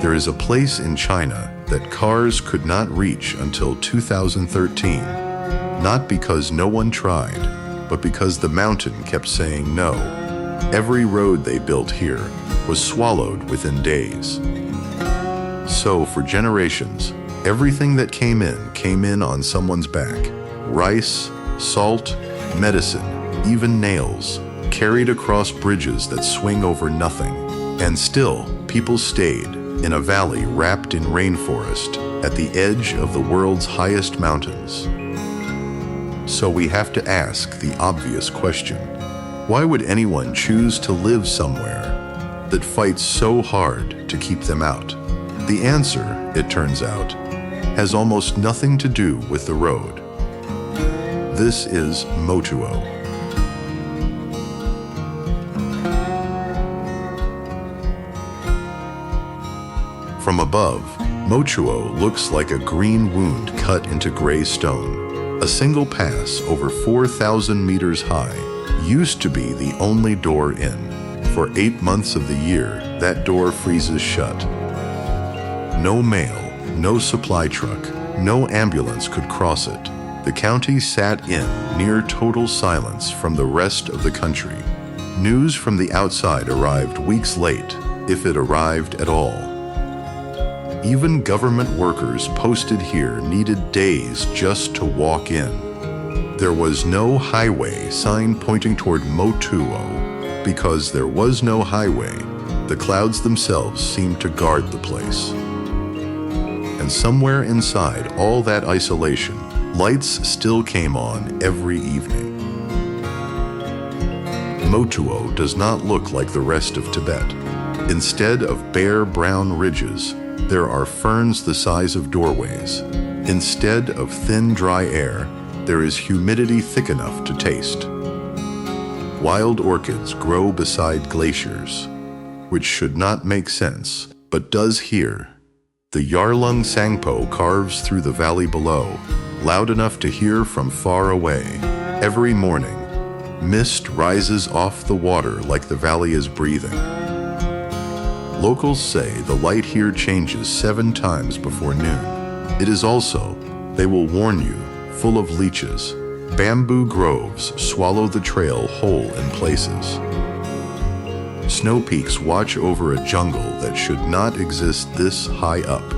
There is a place in China that cars could not reach until 2013, not because no one tried, but because the mountain kept saying no. Every road they built here was swallowed within days. So for generations, everything that came in on someone's back. Rice, salt, medicine, even nails, carried across bridges that swing over nothing. And still, people stayed in a valley wrapped in rainforest at the edge of the world's highest mountains. So we have to ask the obvious question. Why would anyone choose to live somewhere that fights so hard to keep them out? The answer, it turns out, has almost nothing to do with the road. This is Motuo. From above, Motuo looks like a green wound cut into gray stone. A single pass over 4,000 meters high used to be the only door in. For 8 months of the year, that door freezes shut. No mail, no supply truck, no ambulance could cross it. The county sat in near total silence from the rest of the country. News from the outside arrived weeks late, if it arrived at all. Even government workers posted here needed days just to walk in. There was no highway sign pointing toward Motuo. Because there was no highway, the clouds themselves seemed to guard the place. And somewhere inside all that isolation, lights still came on every evening. Motuo does not look like the rest of Tibet. Instead of bare brown ridges, there are ferns the size of doorways. Instead of thin, dry air, there is humidity thick enough to taste. Wild orchids grow beside glaciers, which should not make sense, but does here. The Yarlung Tsangpo carves through the valley below, loud enough to hear from far away. Every morning, mist rises off the water like the valley is breathing. Locals say the light here changes 7 times before noon. It is also, they will warn you, full of leeches. Bamboo groves swallow the trail whole in places. Snow peaks watch over a jungle that should not exist this high up.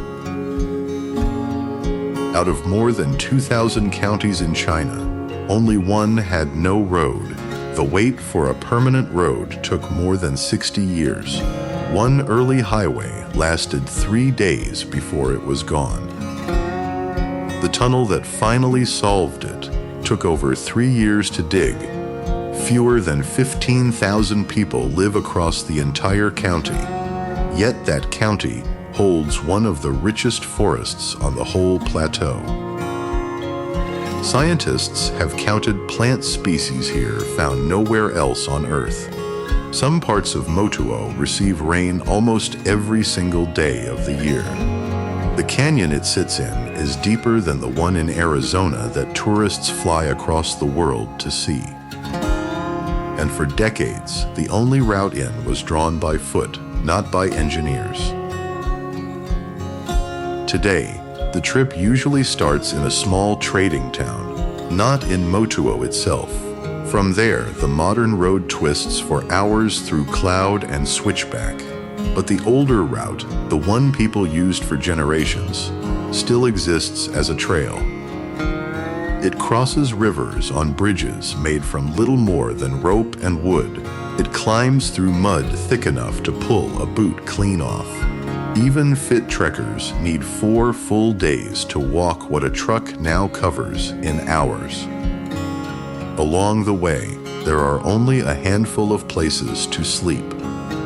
Out of more than 2,000 counties in China, only one had no road. The wait for a permanent road took more than 60 years. One early highway lasted 3 days before it was gone. The tunnel that finally solved it took over 3 years to dig. Fewer than 15,000 people live across the entire county. Yet that county holds one of the richest forests on the whole plateau. Scientists have counted plant species here found nowhere else on Earth. Some parts of Motuo receive rain almost every single day of the year. The canyon it sits in is deeper than the one in Arizona that tourists fly across the world to see. And for decades, the only route in was drawn by foot, not by engineers. Today, the trip usually starts in a small trading town, not in Motuo itself. From there, the modern road twists for hours through cloud and switchback. But the older route, the one people used for generations, still exists as a trail. It crosses rivers on bridges made from little more than rope and wood. It climbs through mud thick enough to pull a boot clean off. Even fit trekkers need 4 full days to walk what a truck now covers in hours. Along the way, there are only a handful of places to sleep.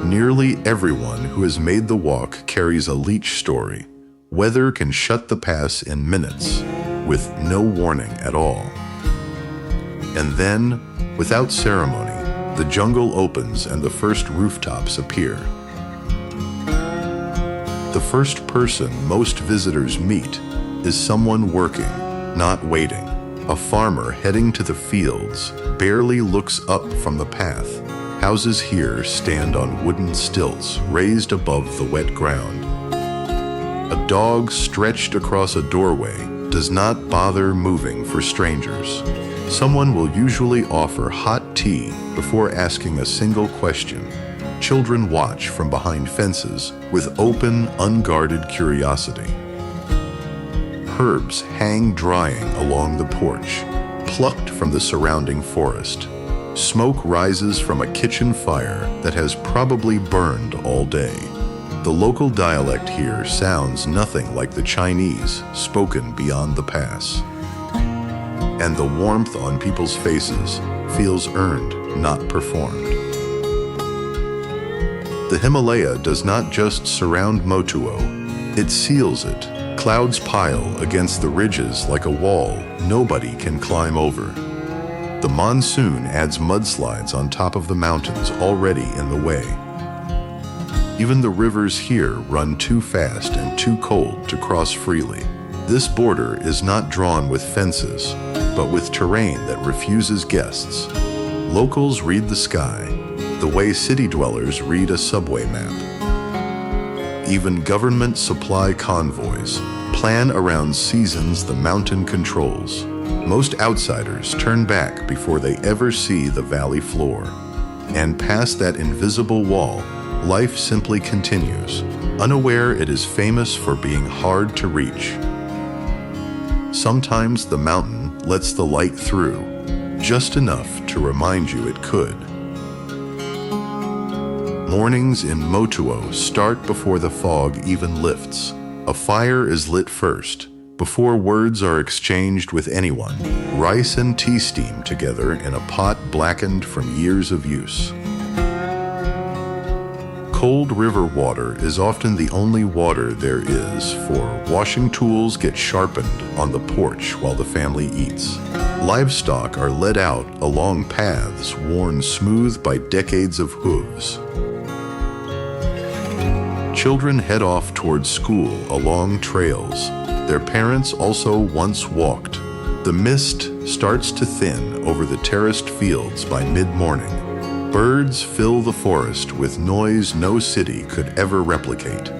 Nearly everyone who has made the walk carries a leech story. Weather can shut the pass in minutes, with no warning at all. And then, without ceremony, the jungle opens and the first rooftops appear. The first person most visitors meet is someone working, not waiting. A farmer heading to the fields barely looks up from the path. Houses here stand on wooden stilts raised above the wet ground. dog stretched across a doorway does not bother moving for strangers. Someone will usually offer hot tea before asking a single question. Children watch from behind fences with open, unguarded curiosity. Herbs hang drying along the porch, plucked from the surrounding forest. Smoke rises from a kitchen fire that has probably burned all day. The local dialect here sounds nothing like the Chinese spoken beyond the pass. And the warmth on people's faces feels earned, not performed. The Himalaya does not just surround Motuo, it seals it. Clouds pile against the ridges like a wall nobody can climb over. The monsoon adds mudslides on top of the mountains already in the way. Even the rivers here run too fast and too cold to cross freely. This border is not drawn with fences, but with terrain that refuses guests. Locals read the sky, the way city dwellers read a subway map. Even government supply convoys plan around seasons the mountain controls. Most outsiders turn back before they ever see the valley floor. And past that invisible wall, life simply continues, unaware it is famous for being hard to reach. Sometimes the mountain lets the light through, just enough to remind you it could. Mornings in Motuo start before the fog even lifts. A fire is lit first, before words are exchanged with anyone. Rice and tea steam together in a pot blackened from years of use. Cold river water is often the only water there is, for washing tools get sharpened on the porch while the family eats. Livestock are led out along paths worn smooth by decades of hooves. Children head off towards school along trails their parents also once walked. The mist starts to thin over the terraced fields by mid-morning. Birds fill the forest with noise no city could ever replicate.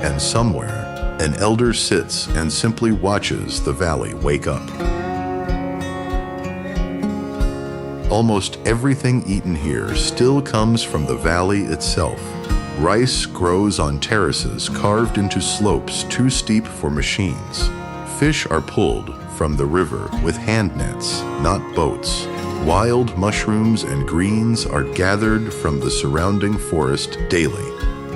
And somewhere, an elder sits and simply watches the valley wake up. Almost everything eaten here still comes from the valley itself. Rice grows on terraces carved into slopes too steep for machines. Fish are pulled from the river with hand nets, not boats. Wild mushrooms and greens are gathered from the surrounding forest daily.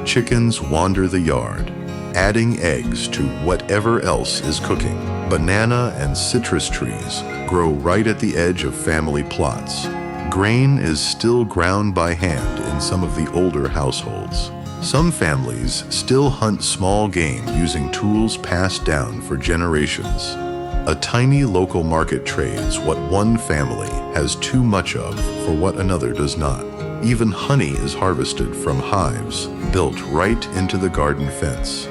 Chickens wander the yard, adding eggs to whatever else is cooking. Banana and citrus trees grow right at the edge of family plots. Grain is still ground by hand in some of the older households. Some families still hunt small game using tools passed down for generations. A tiny local market trades what one family has too much of for what another does not. Even honey is harvested from hives built right into the garden fence.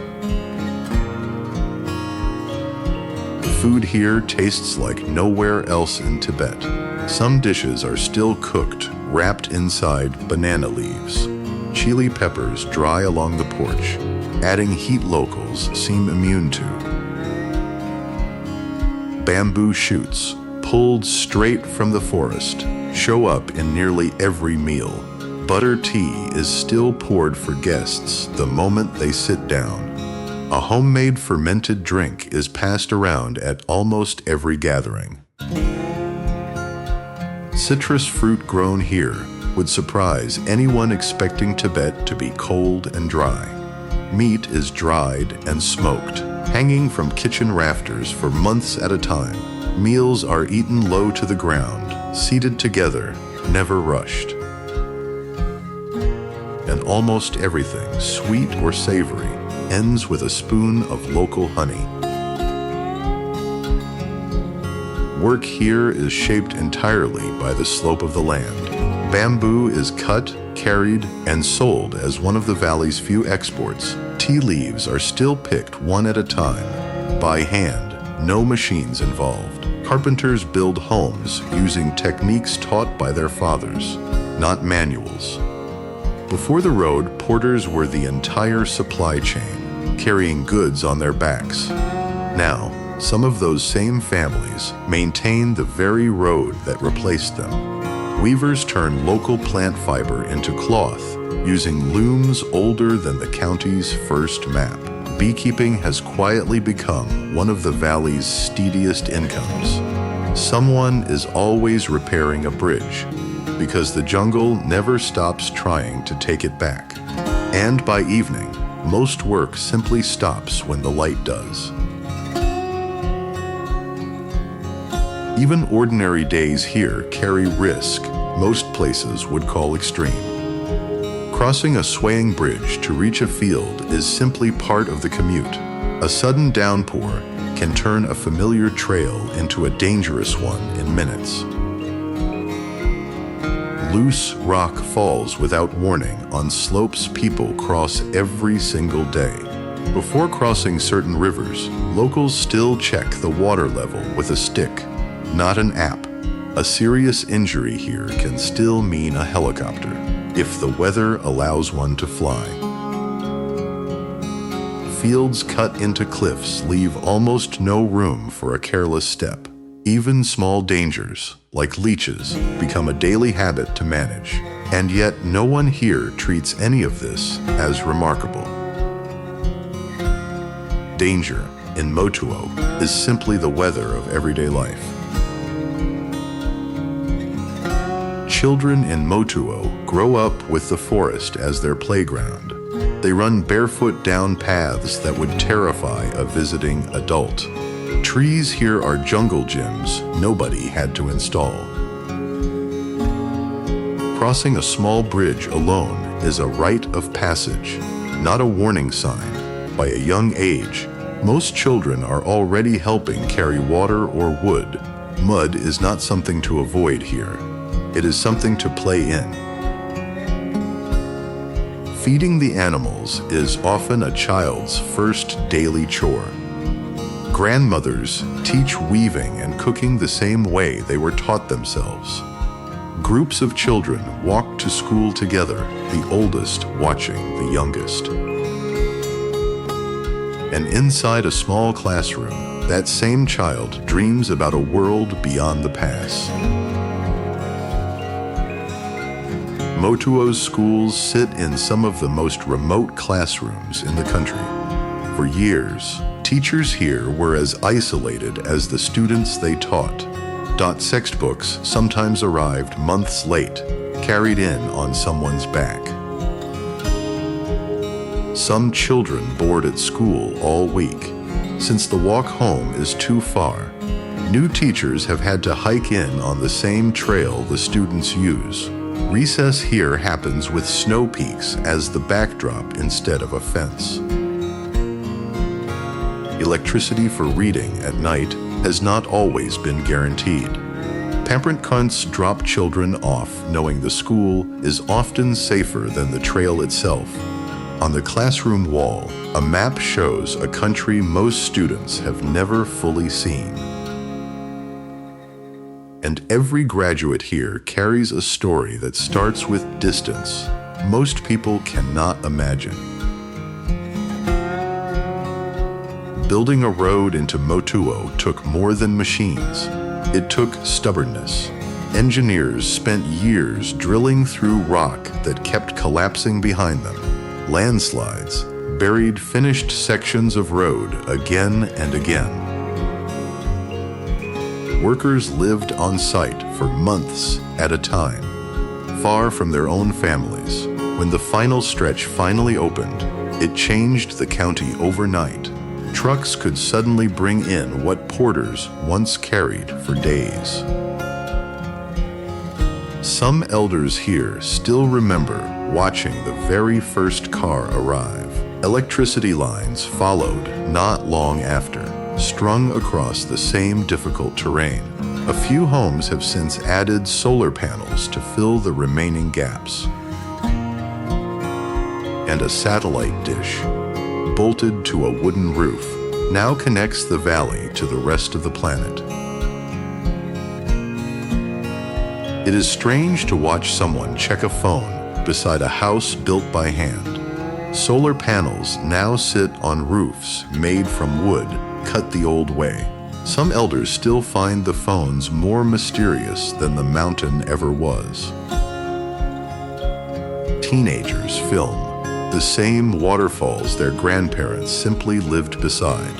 Food here tastes like nowhere else in Tibet. Some dishes are still cooked, wrapped inside banana leaves. Chili peppers dry along the porch, adding heat locals seem immune to. Bamboo shoots, pulled straight from the forest, show up in nearly every meal. Butter tea is still poured for guests the moment they sit down. A homemade fermented drink is passed around at almost every gathering. Citrus fruit grown here would surprise anyone expecting Tibet to be cold and dry. Meat is dried and smoked, hanging from kitchen rafters for months at a time. Meals are eaten low to the ground, seated together, never rushed. And almost everything, sweet or savory, ends with a spoon of local honey. Work here is shaped entirely by the slope of the land. Bamboo is cut, carried, and sold as one of the valley's few exports. Tea leaves are still picked one at a time, by hand, no machines involved. Carpenters build homes using techniques taught by their fathers, not manuals. Before the road, porters were the entire supply chain, carrying goods on their backs. Now, some of those same families maintain the very road that replaced them. Weavers turn local plant fiber into cloth, using looms older than the county's first map. Beekeeping has quietly become one of the valley's steadiest incomes. Someone is always repairing a bridge, because the jungle never stops trying to take it back. And by evening, most work simply stops when the light does. Even ordinary days here carry risk most places would call extreme. Crossing a swaying bridge to reach a field is simply part of the commute. A sudden downpour can turn a familiar trail into a dangerous one in minutes. Loose rock falls without warning on slopes people cross every single day. Before crossing certain rivers, locals still check the water level with a stick, not an app. A serious injury here can still mean a helicopter, if the weather allows one to fly. Fields cut into cliffs leave almost no room for a careless step. Even small dangers, like leeches, become a daily habit to manage, and yet no one here treats any of this as remarkable. Danger in Motuo is simply the weather of everyday life. Children in Motuo grow up with the forest as their playground. They run barefoot down paths that would terrify a visiting adult. Trees here are jungle gyms nobody had to install. Crossing a small bridge alone is a rite of passage, not a warning sign. By a young age, most children are already helping carry water or wood. Mud is not something to avoid here. It is something to play in. Feeding the animals is often a child's first daily chore. Grandmothers teach weaving and cooking the same way they were taught themselves. Groups of children walk to school together, the oldest watching the youngest. And inside a small classroom, that same child dreams about a world beyond the pass. Motuo's schools sit in some of the most remote classrooms in the country. For years, teachers here were as isolated as the students they taught. Textbooks sometimes arrived months late, carried in on someone's back. Some children board at school all week. Since the walk home is too far, new teachers have had to hike in on the same trail the students use. Recess here happens with snow peaks as the backdrop instead of a fence. Electricity for reading at night has not always been guaranteed. Parent cunts drop children off knowing the school is often safer than the trail itself. On the classroom wall, a map shows a country most students have never fully seen. And every graduate here carries a story that starts with distance most people cannot imagine. Building a road into Motuo took more than machines. It took stubbornness. Engineers spent years drilling through rock that kept collapsing behind them. Landslides buried finished sections of road again and again. Workers lived on site for months at a time, far from their own families. When the final stretch finally opened, it changed the county overnight. Trucks could suddenly bring in what porters once carried for days. Some elders here still remember watching the very first car arrive. Electricity lines followed not long after, strung across the same difficult terrain. A few homes have since added solar panels to fill the remaining gaps. And a satellite dish, bolted to a wooden roof, now connects the valley to the rest of the planet. It is strange to watch someone check a phone beside a house built by hand. Solar panels now sit on roofs made from wood cut the old way. Some elders still find the phones more mysterious than the mountain ever was. Teenagers film the same waterfalls their grandparents simply lived beside.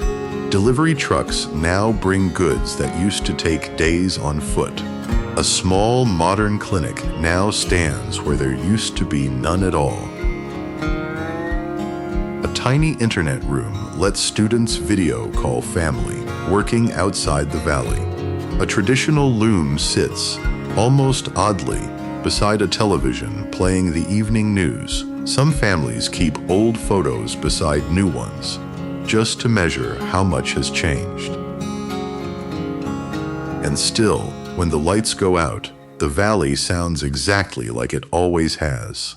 Delivery trucks now bring goods that used to take days on foot. A small modern clinic now stands where there used to be none at all. A tiny internet room lets students video call family working outside the valley. A traditional loom sits, almost oddly, beside a television playing the evening news. Some families keep old photos beside new ones, just to measure how much has changed. And still, when the lights go out, the valley sounds exactly like it always has.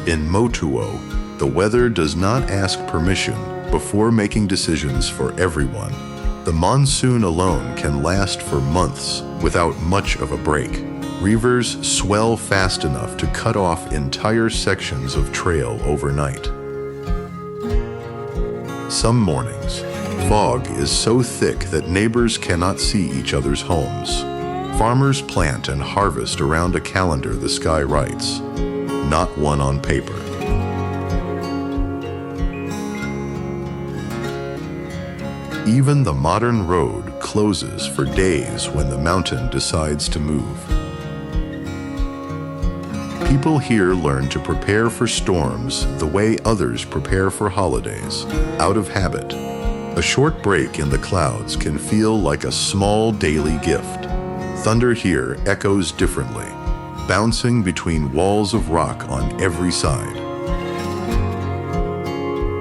In Motuo, the weather does not ask permission before making decisions for everyone. The monsoon alone can last for months without much of a break. Rivers swell fast enough to cut off entire sections of trail overnight. Some mornings, fog is so thick that neighbors cannot see each other's homes. Farmers plant and harvest around a calendar the sky writes, not one on paper. Even the modern road closes for days when the mountain decides to move. People here learn to prepare for storms the way others prepare for holidays, out of habit. A short break in the clouds can feel like a small daily gift. Thunder here echoes differently, bouncing between walls of rock on every side.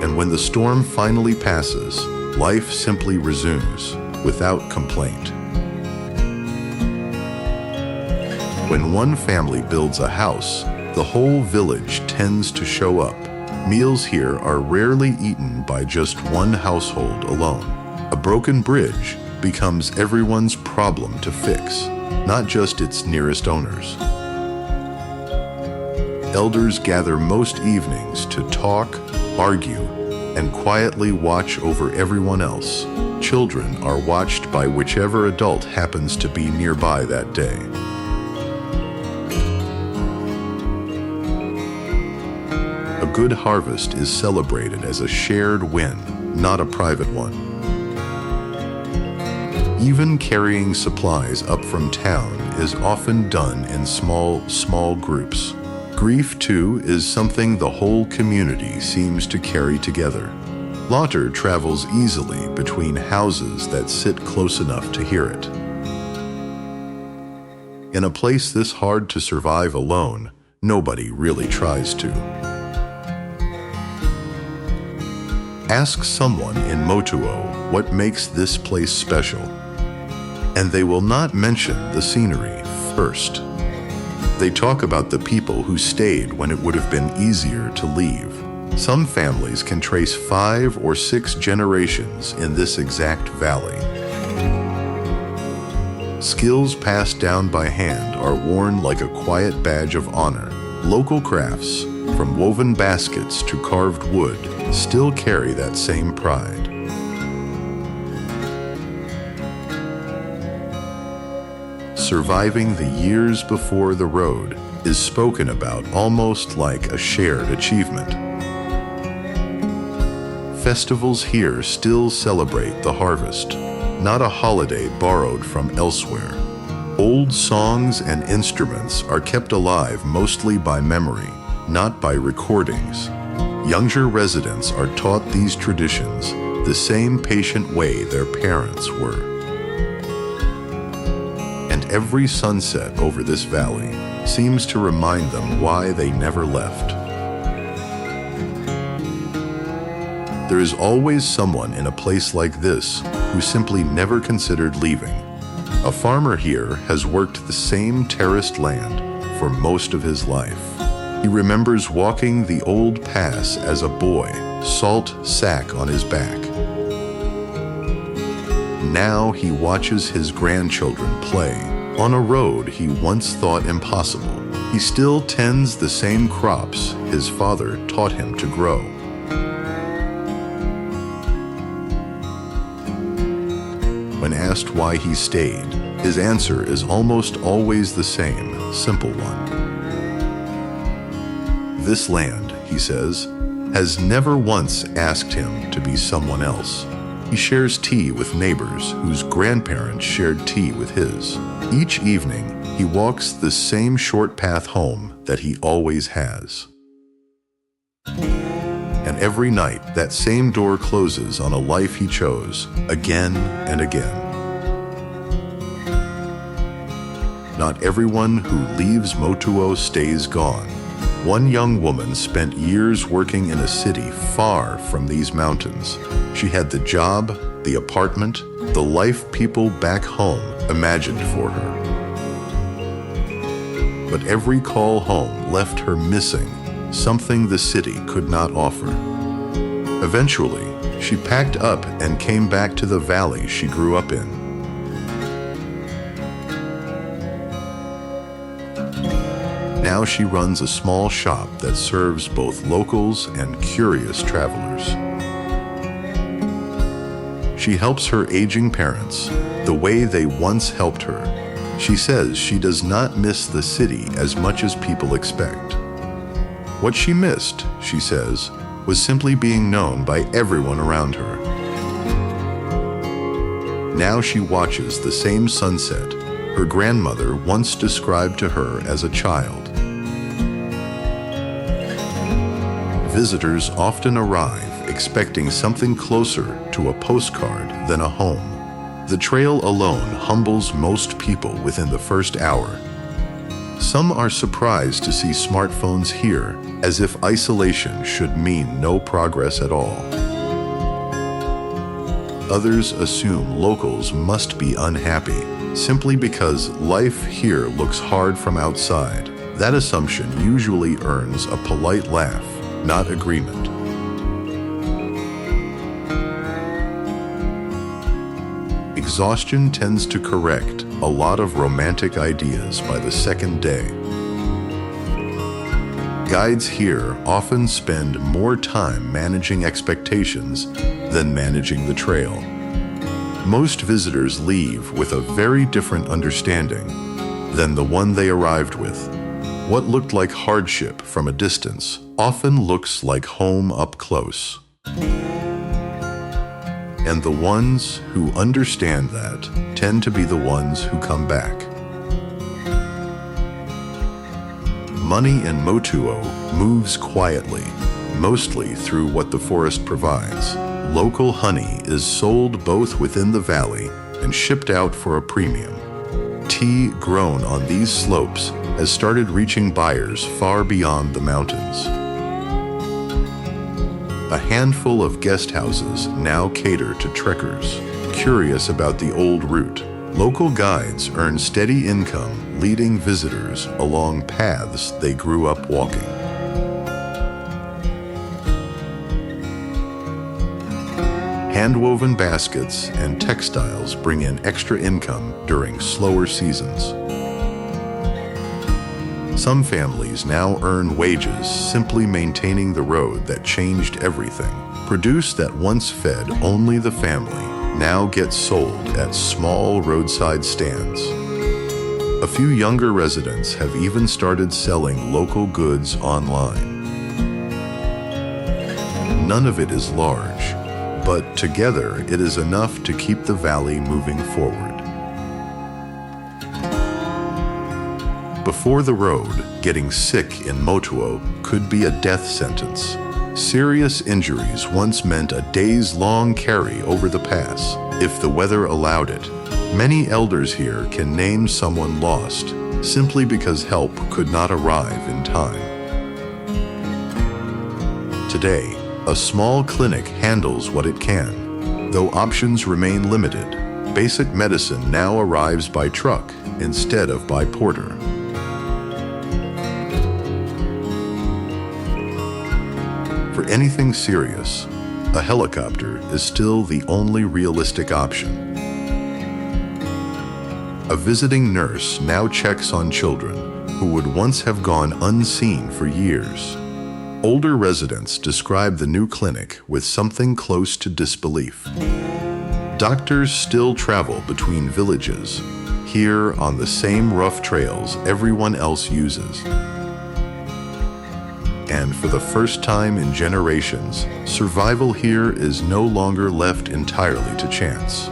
And when the storm finally passes, life simply resumes without complaint. When one family builds a house, the whole village tends to show up. Meals here are rarely eaten by just one household alone. A broken bridge becomes everyone's problem to fix, not just its nearest owners. Elders gather most evenings to talk, argue, and quietly watch over everyone else. Children are watched by whichever adult happens to be nearby that day. A good harvest is celebrated as a shared win, not a private one. Even carrying supplies up from town is often done in small groups. Grief, too, is something the whole community seems to carry together. Laughter travels easily between houses that sit close enough to hear it. In a place this hard to survive alone, nobody really tries to. Ask someone in Motuo what makes this place special, and they will not mention the scenery first. They talk about the people who stayed when it would have been easier to leave. Some families can trace 5 or 6 generations in this exact valley. Skills passed down by hand are worn like a quiet badge of honor. Local crafts, from woven baskets to carved wood, still carry that same pride. Surviving the years before the road is spoken about almost like a shared achievement. Festivals here still celebrate the harvest, not a holiday borrowed from elsewhere. Old songs and instruments are kept alive mostly by memory, not by recordings. Younger residents are taught these traditions the same patient way their parents were. And every sunset over this valley seems to remind them why they never left. There is always someone in a place like this who simply never considered leaving. A farmer here has worked the same terraced land for most of his life. He remembers walking the old pass as a boy, salt sack on his back. Now he watches his grandchildren play, On a road he once thought impossible, he still tends the same crops his father taught him to grow. When asked why he stayed, his answer is almost always the same, simple one. This land, he says, has never once asked him to be someone else. He shares tea with neighbors whose grandparents shared tea with his. Each evening, he walks the same short path home that he always has. And every night, that same door closes on a life he chose, again and again. Not everyone who leaves Motuo stays gone. One young woman spent years working in a city far from these mountains. She had the job, the apartment, the life people back home imagined for her. But every call home left her missing something the city could not offer. Eventually, she packed up and came back to the valley she grew up in. Now she runs a small shop that serves both locals and curious travelers. She helps her aging parents the way they once helped her. She says she does not miss the city as much as people expect. What she missed, she says, was simply being known by everyone around her. Now she watches the same sunset her grandmother once described to her as a child. Visitors often arrive expecting something closer to a postcard than a home. The trail alone humbles most people within the first hour. Some are surprised to see smartphones here, as if isolation should mean no progress at all. Others assume locals must be unhappy, simply because life here looks hard from outside. That assumption usually earns a polite laugh, not agreement. Exhaustion tends to correct a lot of romantic ideas by the second day. Guides here often spend more time managing expectations than managing the trail. Most visitors leave with a very different understanding than the one they arrived with. What looked like hardship from a distance often looks like home up close. And the ones who understand that tend to be the ones who come back. Money in Motuo moves quietly, mostly through what the forest provides. Local honey is sold both within the valley and shipped out for a premium. Tea grown on these slopes has started reaching buyers far beyond the mountains. A handful of guest houses now cater to trekkers curious about the old route. Local guides earn steady income leading visitors along paths they grew up walking. Hand-woven baskets and textiles bring in extra income during slower seasons. Some families now earn wages simply maintaining the road that changed everything. Produce that once fed only the family now gets sold at small roadside stands. A few younger residents have even started selling local goods online. None of it is large, but together it is enough to keep the valley moving forward. Before the road, getting sick in Motuo could be a death sentence. Serious injuries once meant a days-long carry over the pass, if the weather allowed it. Many elders here can name someone lost simply because help could not arrive in time. Today, a small clinic handles what it can. Though options remain limited, basic medicine now arrives by truck instead of by porter. For anything serious, a helicopter is still the only realistic option. A visiting nurse now checks on children who would once have gone unseen for years. Older residents describe the new clinic with something close to disbelief. Doctors still travel between villages, here on the same rough trails everyone else uses. And for the first time in generations, survival here is no longer left entirely to chance.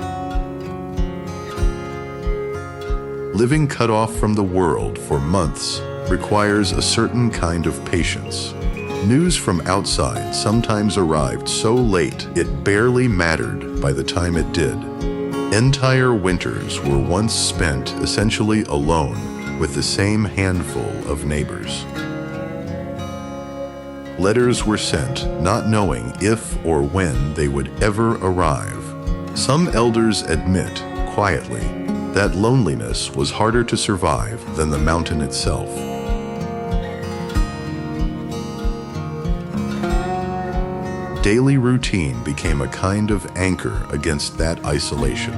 Living cut off from the world for months requires a certain kind of patience. News from outside sometimes arrived so late it barely mattered by the time it did. Entire winters were once spent essentially alone with the same handful of neighbors. Letters were sent, not knowing if or when they would ever arrive. Some elders admit, quietly, that loneliness was harder to survive than the mountain itself. Daily routine became a kind of anchor against that isolation.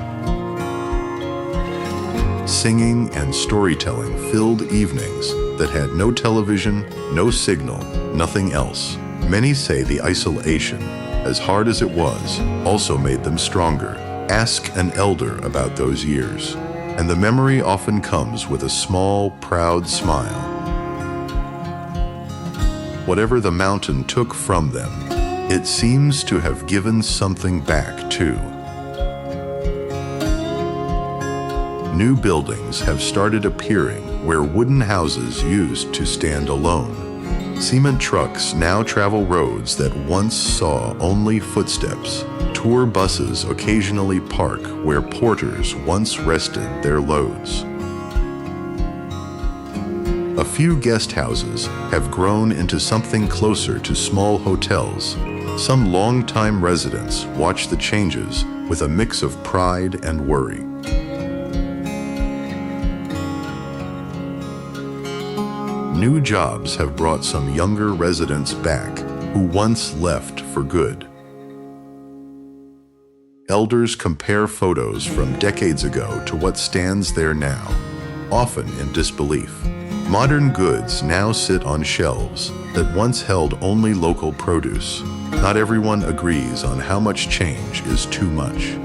Singing and storytelling filled evenings that had no television, no signal, nothing else. Many say the isolation, as hard as it was, also made them stronger. Ask an elder about those years, and the memory often comes with a small, proud smile. Whatever the mountain took from them, it seems to have given something back too. New buildings have started appearing where wooden houses used to stand alone. Cement trucks now travel roads that once saw only footsteps. Tour buses occasionally park where porters once rested their loads. A few guest houses have grown into something closer to small hotels. Some long-time residents watch the changes with a mix of pride and worry. New jobs have brought some younger residents back who once left for good. Elders compare photos from decades ago to what stands there now, often in disbelief. Modern goods now sit on shelves that once held only local produce. Not everyone agrees on how much change is too much.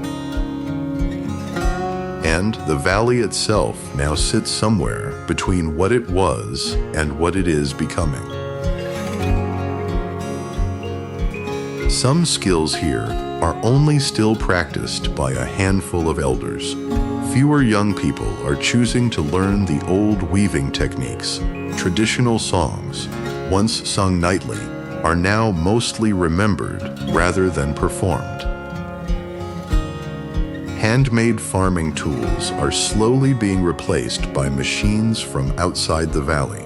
And the valley itself now sits somewhere between what it was and what it is becoming. Some skills here are only still practiced by a handful of elders. Fewer young people are choosing to learn the old weaving techniques. Traditional songs, once sung nightly, are now mostly remembered rather than performed. Handmade farming tools are slowly being replaced by machines from outside the valley.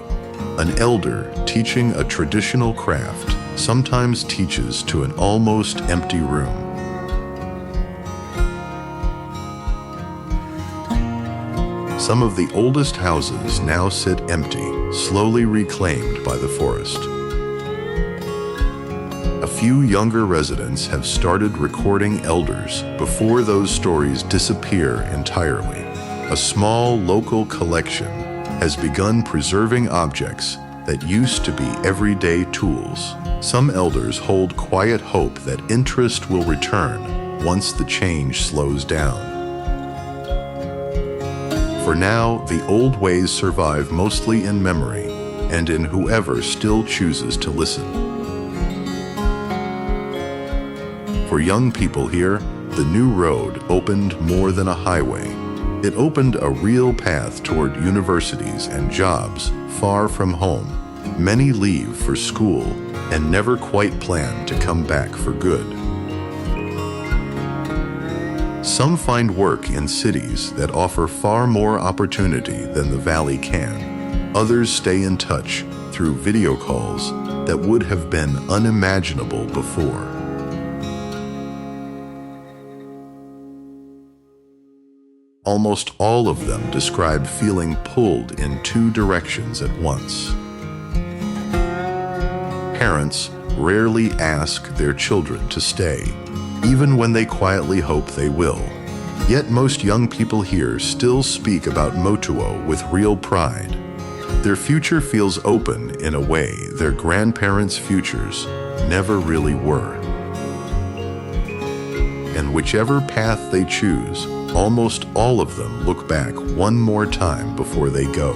An elder teaching a traditional craft sometimes teaches to an almost empty room. Some of the oldest houses now sit empty, slowly reclaimed by the forest. A few younger residents have started recording elders before those stories disappear entirely. A small local collection has begun preserving objects that used to be everyday tools. Some elders hold quiet hope that interest will return once the change slows down. For now, the old ways survive mostly in memory and in whoever still chooses to listen. For young people here, the new road opened more than a highway. It opened a real path toward universities and jobs far from home. Many leave for school and never quite plan to come back for good. Some find work in cities that offer far more opportunity than the valley can. Others stay in touch through video calls that would have been unimaginable before. Almost all of them describe feeling pulled in two directions at once. Parents rarely ask their children to stay, even when they quietly hope they will. Yet most young people here still speak about Motuo with real pride. Their future feels open in a way their grandparents' futures never really were. And whichever path they choose, almost all of them look back one more time before they go.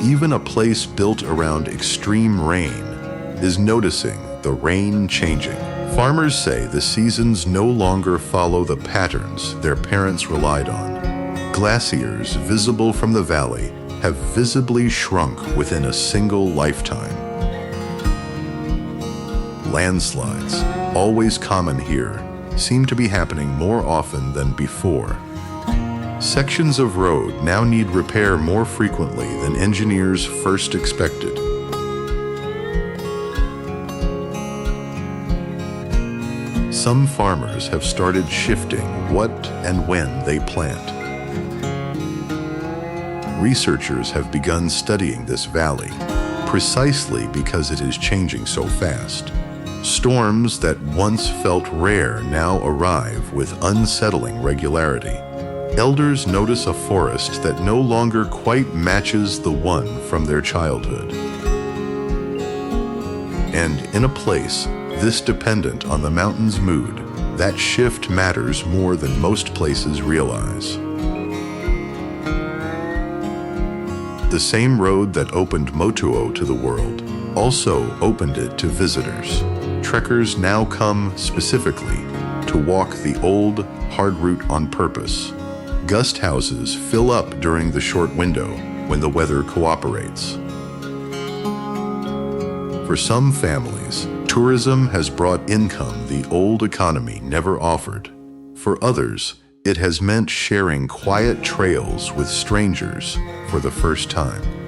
Even a place built around extreme rain is noticing the rain changing. Farmers say the seasons no longer follow the patterns their parents relied on. Glaciers visible from the valley have visibly shrunk within a single lifetime. Landslides, always common here, seem to be happening more often than before. Sections of road now need repair more frequently than engineers first expected. Some farmers have started shifting what and when they plant. Researchers have begun studying this valley precisely because it is changing so fast. Storms that once felt rare now arrive with unsettling regularity. Elders notice a forest that no longer quite matches the one from their childhood. And in a place this dependent on the mountain's mood, that shift matters more than most places realize. The same road that opened Motuo to the world also opened it to visitors. Trekkers now come specifically to walk the old, hard route on purpose. Gust houses fill up during the short window when the weather cooperates. For some families, tourism has brought income the old economy never offered. For others, it has meant sharing quiet trails with strangers for the first time.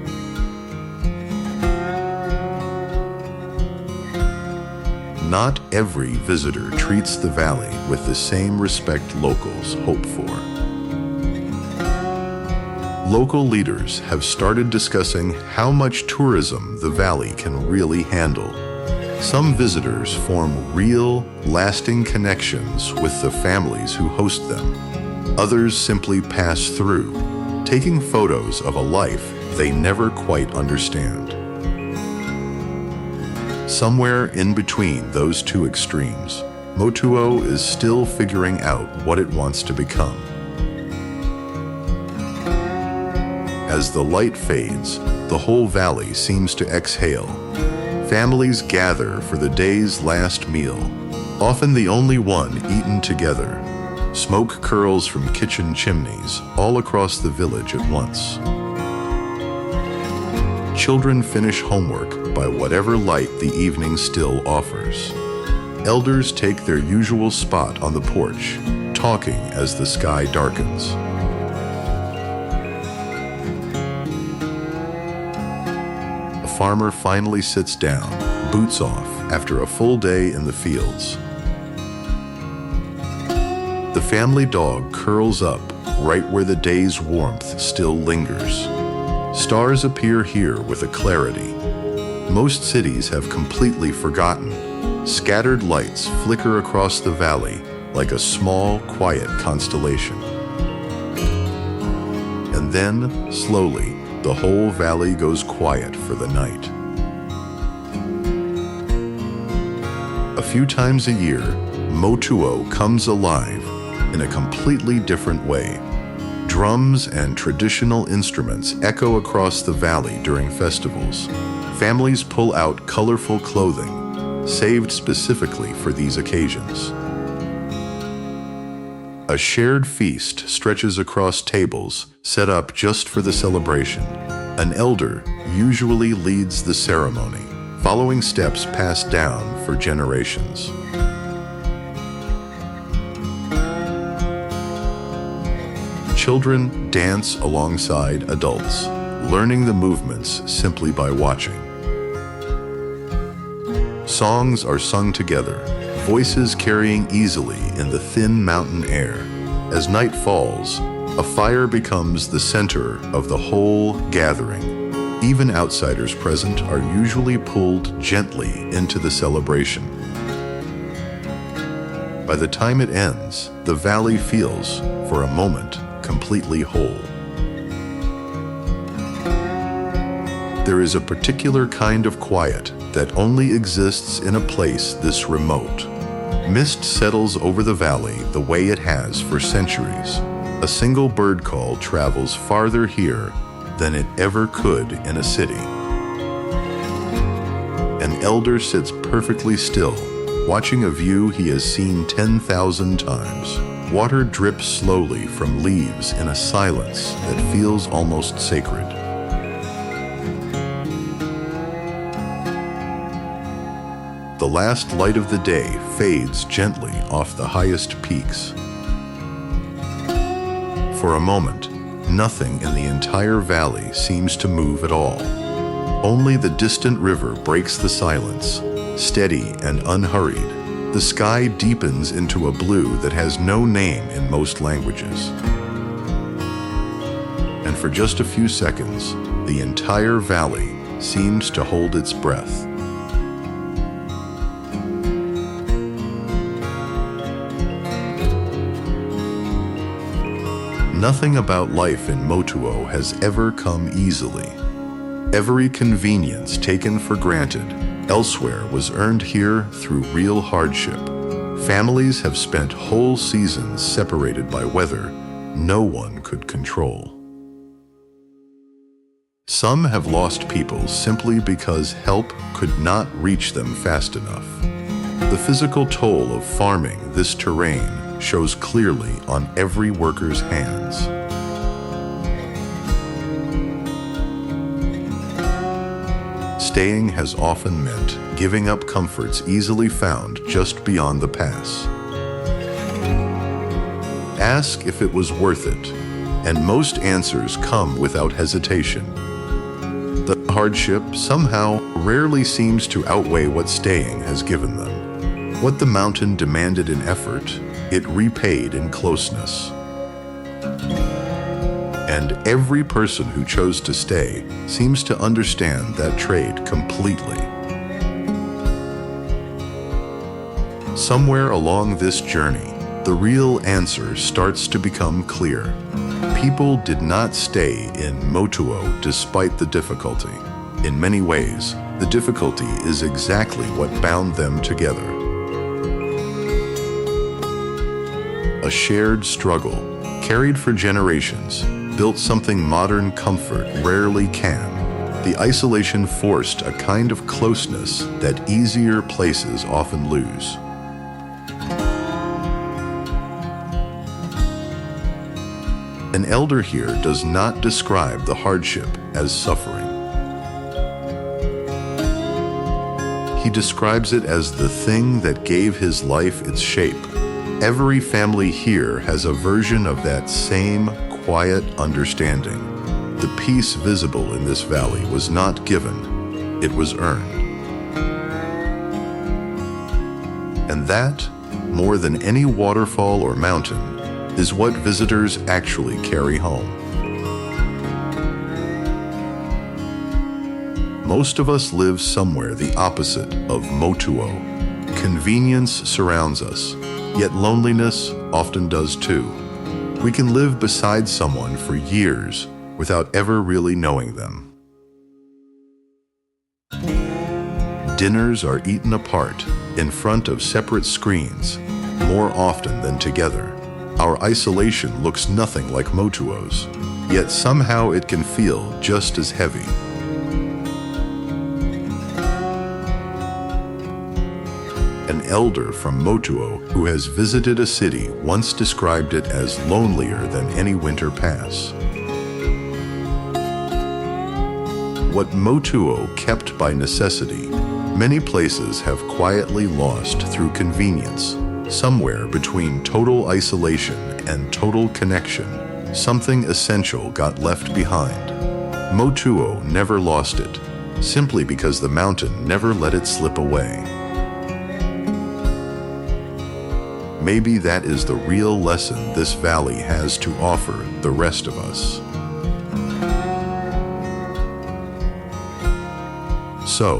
Not every visitor treats the valley with the same respect locals hope for. Local leaders have started discussing how much tourism the valley can really handle. Some visitors form real, lasting connections with the families who host them. Others simply pass through, taking photos of a life they never quite understand. Somewhere in between those two extremes, Motuo is still figuring out what it wants to become. As the light fades, the whole valley seems to exhale. Families gather for the day's last meal, often the only one eaten together. Smoke curls from kitchen chimneys all across the village at once. Children finish homework by whatever light the evening still offers. Elders take their usual spot on the porch, talking as the sky darkens. A farmer finally sits down, boots off after a full day in the fields. The family dog curls up right where the day's warmth still lingers. Stars appear here with a clarity most cities have completely forgotten. Scattered lights flicker across the valley like a small, quiet constellation. And then, slowly, the whole valley goes quiet for the night. A few times a year, Motuo comes alive in a completely different way. Drums and traditional instruments echo across the valley during festivals. Families pull out colorful clothing, saved specifically for these occasions. A shared feast stretches across tables set up just for the celebration. An elder usually leads the ceremony, following steps passed down for generations. Children dance alongside adults, learning the movements simply by watching. Songs are sung together, voices carrying easily in the thin mountain air. As night falls, a fire becomes the center of the whole gathering. Even outsiders present are usually pulled gently into the celebration. By the time it ends, the valley feels, for a moment, completely whole. There is a particular kind of quiet that only exists in a place this remote. Mist settles over the valley the way it has for centuries. A single bird call travels farther here than it ever could in a city. An elder sits perfectly still, watching a view he has seen 10,000 times. Water drips slowly from leaves in a silence that feels almost sacred. The last light of the day fades gently off the highest peaks. For a moment, nothing in the entire valley seems to move at all. Only the distant river breaks the silence, steady and unhurried. The sky deepens into a blue that has no name in most languages. And for just a few seconds, the entire valley seems to hold its breath. Nothing about life in Motuo has ever come easily. Every convenience taken for granted elsewhere was earned here through real hardship. Families have spent whole seasons separated by weather no one could control. Some have lost people simply because help could not reach them fast enough. The physical toll of farming this terrain shows clearly on every worker's hands. Staying has often meant giving up comforts easily found just beyond the pass. Ask if it was worth it, and most answers come without hesitation. The hardship somehow rarely seems to outweigh what staying has given them. What the mountain demanded in effort, it repaid in closeness. And every person who chose to stay seems to understand that trade completely. Somewhere along this journey, the real answer starts to become clear. People did not stay in Motuo despite the difficulty. In many ways, the difficulty is exactly what bound them together. A shared struggle, carried for generations, built something modern comfort rarely can. The isolation forced a kind of closeness that easier places often lose. An elder here does not describe the hardship as suffering. He describes it as the thing that gave his life its shape. Every family here has a version of that same quiet understanding. The peace visible in this valley was not given, it was earned. And that, more than any waterfall or mountain, is what visitors actually carry home. Most of us live somewhere the opposite of Motuo. Convenience surrounds us, yet loneliness often does too. We can live beside someone for years without ever really knowing them. Dinners are eaten apart in front of separate screens, more often than together. Our isolation looks nothing like Motuo's, yet somehow it can feel just as heavy. An elder from Motuo who has visited a city once described it as lonelier than any winter pass. What Motuo kept by necessity, many places have quietly lost through convenience. Somewhere between total isolation and total connection, something essential got left behind. Motuo never lost it, simply because the mountain never let it slip away. Maybe that is the real lesson this valley has to offer the rest of us. So,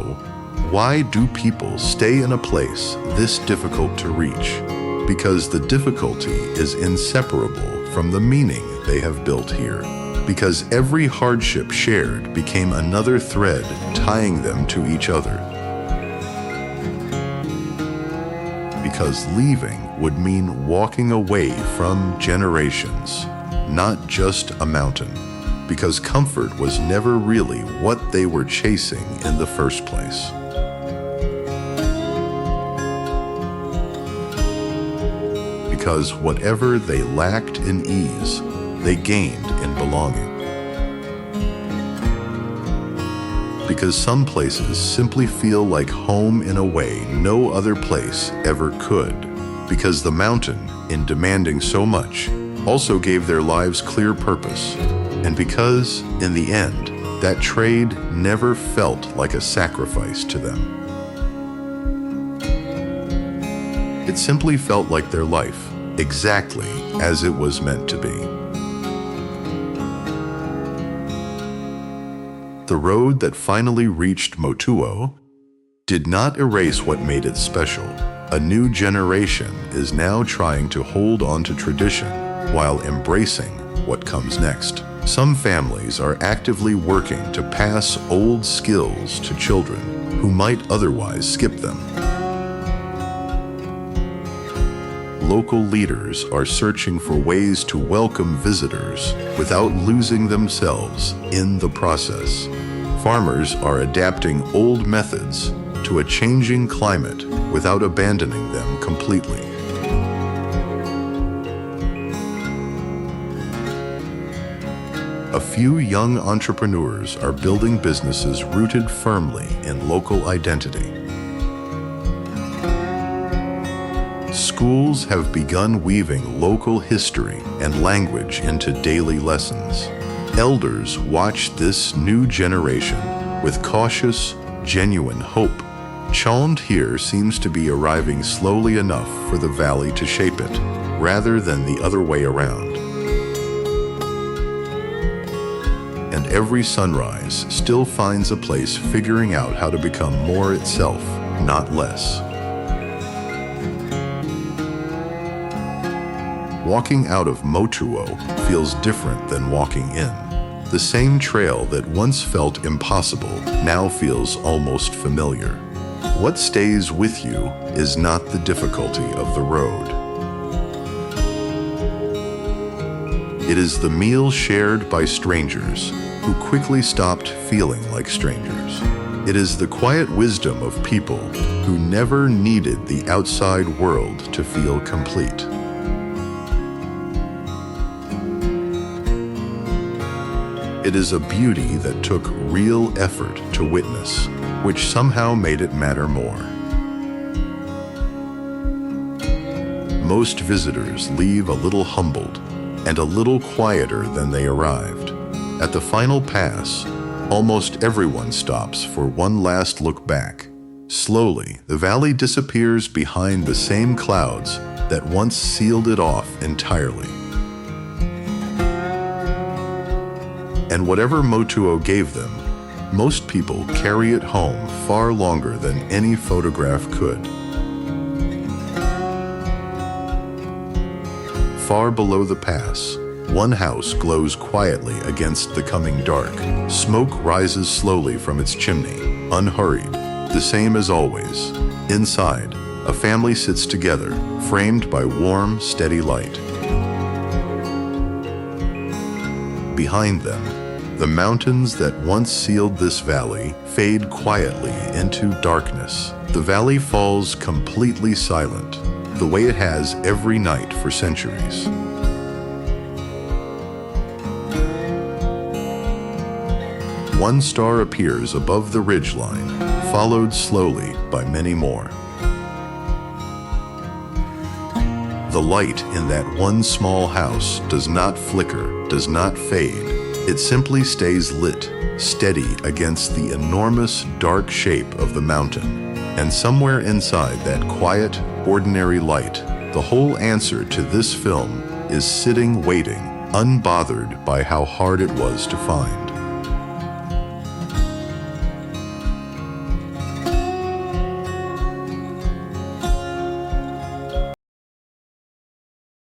why do people stay in a place this difficult to reach? because the difficulty is inseparable from the meaning they have built here. Because every hardship shared became another thread tying them to each other. Because leaving would mean walking away from generations, not just a mountain. Because comfort was never really what they were chasing in the first place. Because whatever they lacked in ease, they gained in belonging. Because some places simply feel like home in a way no other place ever could. Because the mountain, in demanding so much, also gave their lives clear purpose. And because, in the end, that trade never felt like a sacrifice to them. It simply felt like their life, exactly as it was meant to be. The road that finally reached Motuo did not erase what made it special. A new generation is now trying to hold on to tradition while embracing what comes next. Some families are actively working to pass old skills to children who might otherwise skip them. Local leaders are searching for ways to welcome visitors without losing themselves in the process. Farmers are adapting old methods to a changing climate without abandoning them completely. A few young entrepreneurs are building businesses rooted firmly in local identity. Schools have begun weaving local history and language into daily lessons. Elders watch this new generation with cautious, genuine hope. Chond here seems to be arriving slowly enough for the valley to shape it, rather than the other way around. And every sunrise still finds a place figuring out how to become more itself, not less. Walking out of Motuo feels different than walking in. The same trail that once felt impossible now feels almost familiar. What stays with you is not the difficulty of the road. It is the meal shared by strangers who quickly stopped feeling like strangers. It is the quiet wisdom of people who never needed the outside world to feel complete. It is a beauty that took real effort to witness, which somehow made it matter more. Most visitors leave a little humbled and a little quieter than they arrived. At the final pass, almost everyone stops for one last look back. Slowly, the valley disappears behind the same clouds that once sealed it off entirely. And whatever Motuo gave them, most people carry it home far longer than any photograph could. Far below the pass, one house glows quietly against the coming dark. Smoke rises slowly from its chimney, unhurried, the same as always. Inside, a family sits together, framed by warm, steady light. Behind them, the mountains that once sealed this valley fade quietly into darkness. The valley falls completely silent, the way it has every night for centuries. One star appears above the ridgeline, followed slowly by many more. The light in that one small house does not flicker, does not fade. It simply stays lit, steady against the enormous dark shape of the mountain. And somewhere inside that quiet, ordinary light, the whole answer to this film is sitting waiting, unbothered by how hard it was to find.